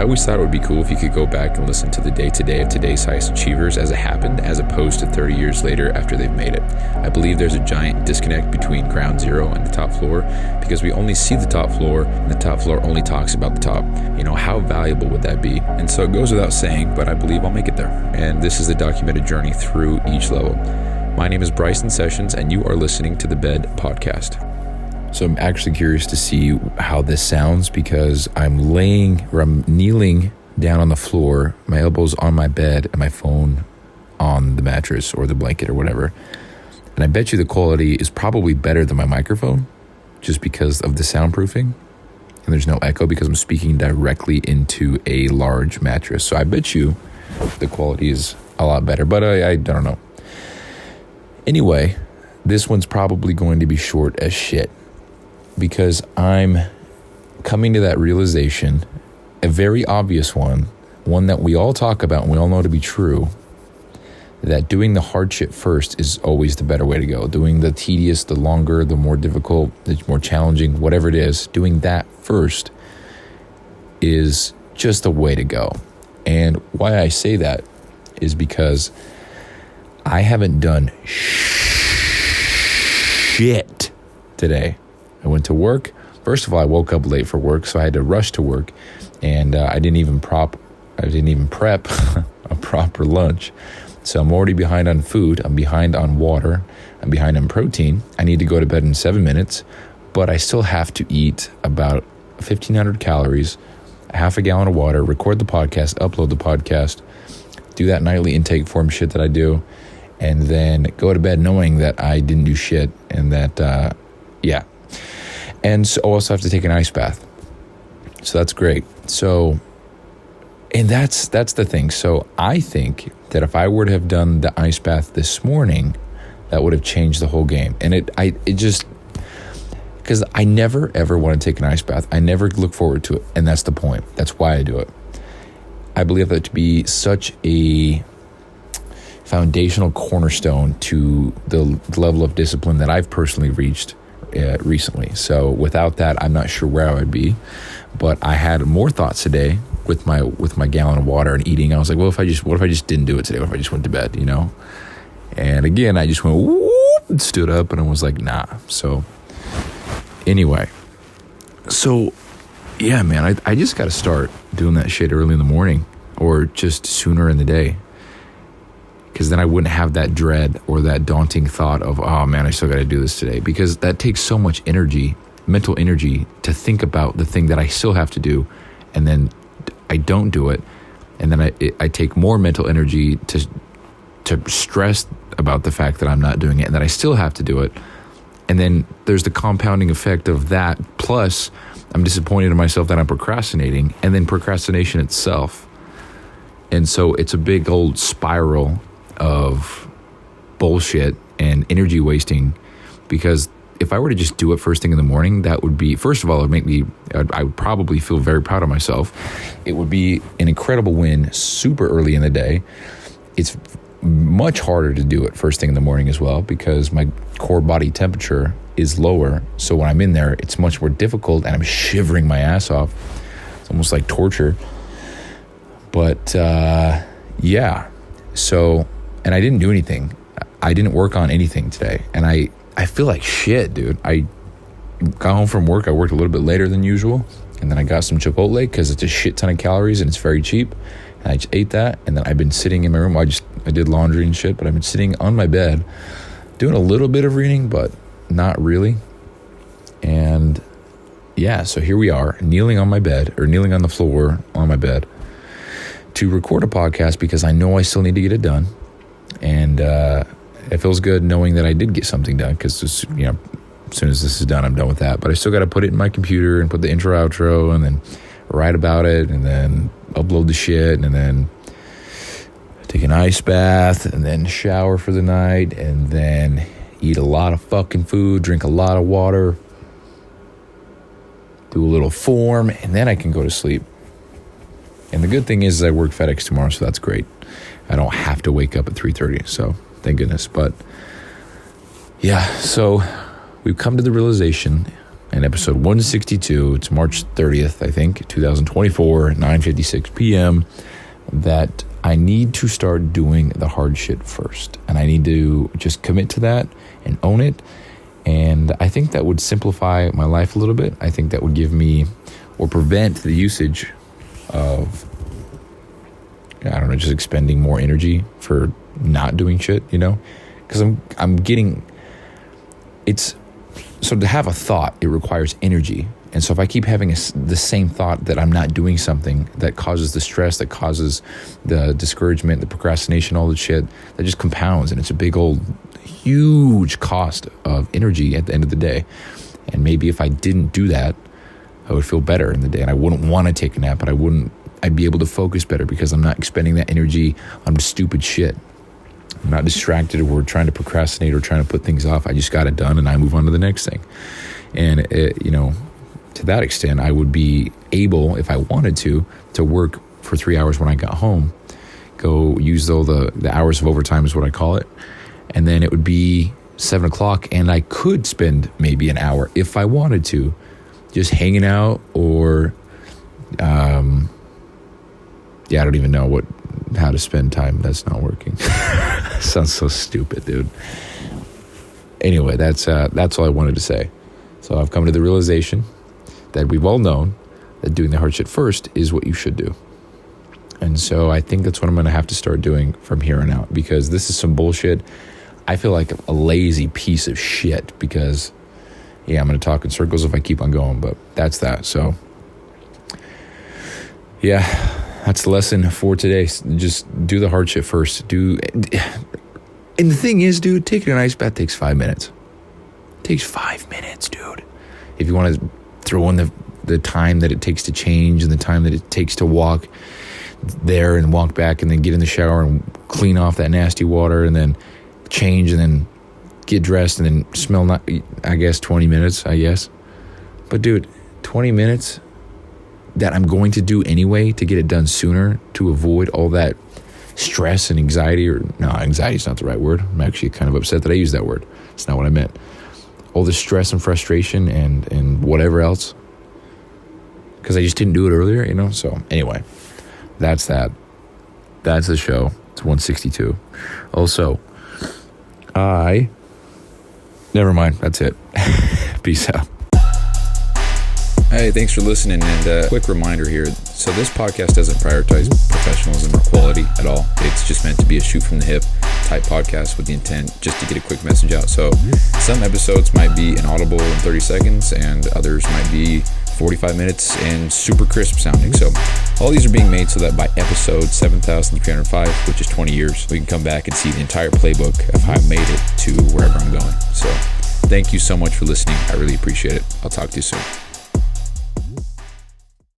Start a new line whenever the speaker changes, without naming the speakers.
I always thought it would be cool if you could go back and listen to the day-to-day of today's highest achievers as it happened, as opposed to 30 years later after they've made it. I believe there's a giant disconnect between ground zero and the top floor because we only see the top floor and the top floor only talks about the top. You know, how valuable would that be? And so it goes without saying, but I believe I'll make it there. And this is the documented journey through each level. My name is Bryson Sessions, and you are listening to the Bed Podcast. So I'm actually curious to see how this sounds because I'm kneeling down on the floor, my elbows on my bed and my phone on the mattress or the blanket or whatever. And I bet you the quality is probably better than my microphone just because of the soundproofing. And there's no echo because I'm speaking directly into a large mattress. So I bet you the quality is a lot better, but I don't know. Anyway, this one's probably going to be short as shit because I'm coming to that realization, a very obvious one that we all talk about and we all know to be true, that doing the hard shit first is always the better way to go. Doing the tedious, the longer, the more difficult, the more challenging, whatever it is, doing that first is just the way to go. And why I say that is because I haven't done shit today. I went to work. First of all, I woke up late for work, so I had to rush to work, and I didn't even prep a proper lunch. So I'm already behind on food. I'm behind on water. I'm behind on protein. I need to go to bed in 7 minutes, but I still have to eat about 1,500 calories, a half a gallon of water, record the podcast, upload the podcast, do that nightly intake form shit that I do, and then go to bed knowing that I didn't do shit and that, yeah. And so I also have to take an ice bath. So that's great. So, and that's the thing. So I think that if I were to have done the ice bath this morning, that would have changed the whole game. And it just, because I never ever want to take an ice bath. I never look forward to it. And that's the point. That's why I do it. I believe that to be such a foundational cornerstone to the level of discipline that I've personally reached recently. So without that, I'm not sure where I would be. But I had more thoughts today with my gallon of water and eating. I was like, what if I just didn't do it today? What if I just went to bed, you know? And again, I just went whoop, and stood up and I was like, nah. So anyway, so yeah, man, I just got to start doing that shit early in the morning or just sooner in the day. Because then I wouldn't have that dread or that daunting thought of, oh man, I still got to do this today. Because that takes so much energy, mental energy, to think about the thing that I still have to do, and then I don't do it, and then I take more mental energy to stress about the fact that I'm not doing it, and that I still have to do it, and then there's the compounding effect of that. Plus, I'm disappointed in myself that I'm procrastinating, and then procrastination itself, and so it's a big old spiral of bullshit and energy wasting. Because if I were to just do it first thing in the morning, that would be, first of all, it would make me, I would probably feel very proud of myself. It would be an incredible win super early in the day. It's much harder to do it first thing in the morning as well because my core body temperature is lower. So when I'm in there, it's much more difficult and I'm shivering my ass off. It's almost like torture. But yeah, so, and I didn't do anything. I didn't work on anything today. And I feel like shit, dude. I got home from work. I worked a little bit later than usual. And then I got some Chipotle because it's a shit ton of calories and it's very cheap. And I just ate that. And then I've been sitting in my room. I did laundry and shit, but I've been sitting on my bed doing a little bit of reading, but not really. And yeah, so here we are, kneeling on my bed, or kneeling on the floor on my bed to record a podcast because I know I still need to get it done. And it feels good knowing that I did get something done because, you know, as soon as this is done, I'm done with that. But I still got to put it in my computer and put the intro, outro, and then write about it, and then upload the shit, and then take an ice bath, and then shower for the night, and then eat a lot of fucking food, drink a lot of water, do a little form, and then I can go to sleep. And the good thing is I work FedEx tomorrow, so that's great. I don't have to wake up at 3:30, so thank goodness. But yeah, so we've come to the realization and episode 162. It's March 30th, I think, 2024, 9:56 p.m., that I need to start doing the hard shit first. And I need to just commit to that and own it. And I think that would simplify my life a little bit. I think that would give me or prevent the usage of, I don't know, just expending more energy for not doing shit, because I'm getting, so to have a thought, it requires energy. And so if I keep having the same thought that I'm not doing something, that causes the stress, that causes the discouragement, the procrastination, all the shit, that just compounds. And it's a big old, huge cost of energy at the end of the day. And maybe if I didn't do that, I would feel better in the day. And I wouldn't want to take a nap, but I'd be able to focus better because I'm not expending that energy on stupid shit. I'm not distracted or trying to procrastinate or trying to put things off. I just got it done and I move on to the next thing. And, to that extent, I would be able, if I wanted to work for 3 hours when I got home, go use all the hours of overtime is what I call it. And then it would be 7 o'clock and I could spend maybe an hour if I wanted to, just hanging out or, I don't even know how to spend time. That's not working. Sounds so stupid, dude. Anyway, that's all I wanted to say. So I've come to the realization that we've all known that doing the hard shit first is what you should do. And so I think that's what I'm going to have to start doing from here on out, because this is some bullshit. I feel like a lazy piece of shit because, I'm going to talk in circles if I keep on going, but that's that. So, that's the lesson for today. Just do the hard shit first. And the thing is, dude, taking an ice bath takes 5 minutes. It takes 5 minutes, dude. If you want to throw in the time that it takes to change and the time that it takes to walk there and walk back and then get in the shower and clean off that nasty water and then change and then get dressed and then smell, 20 minutes, I guess. But dude, 20 minutes that I'm going to do anyway to get it done sooner, to avoid all that stress and anxiety, anxiety is not the right word. I'm actually kind of upset that I used that word. It's not what I meant. All the stress and frustration and whatever else, because I just didn't do it earlier, So anyway, that's that. That's the show. It's 162. Also, never mind. That's it. Peace out. Hey, thanks for listening, and quick reminder here. So this podcast doesn't prioritize professionalism or quality at all. It's just meant to be a shoot from the hip type podcast with the intent just to get a quick message out. So some episodes might be inaudible in 30 seconds and others might be 45 minutes and super crisp sounding. So all these are being made so that by episode 7,305, which is 20 years, we can come back and see the entire playbook of how I made it to wherever I'm going. So thank you so much for listening. I really appreciate it. I'll talk to you soon.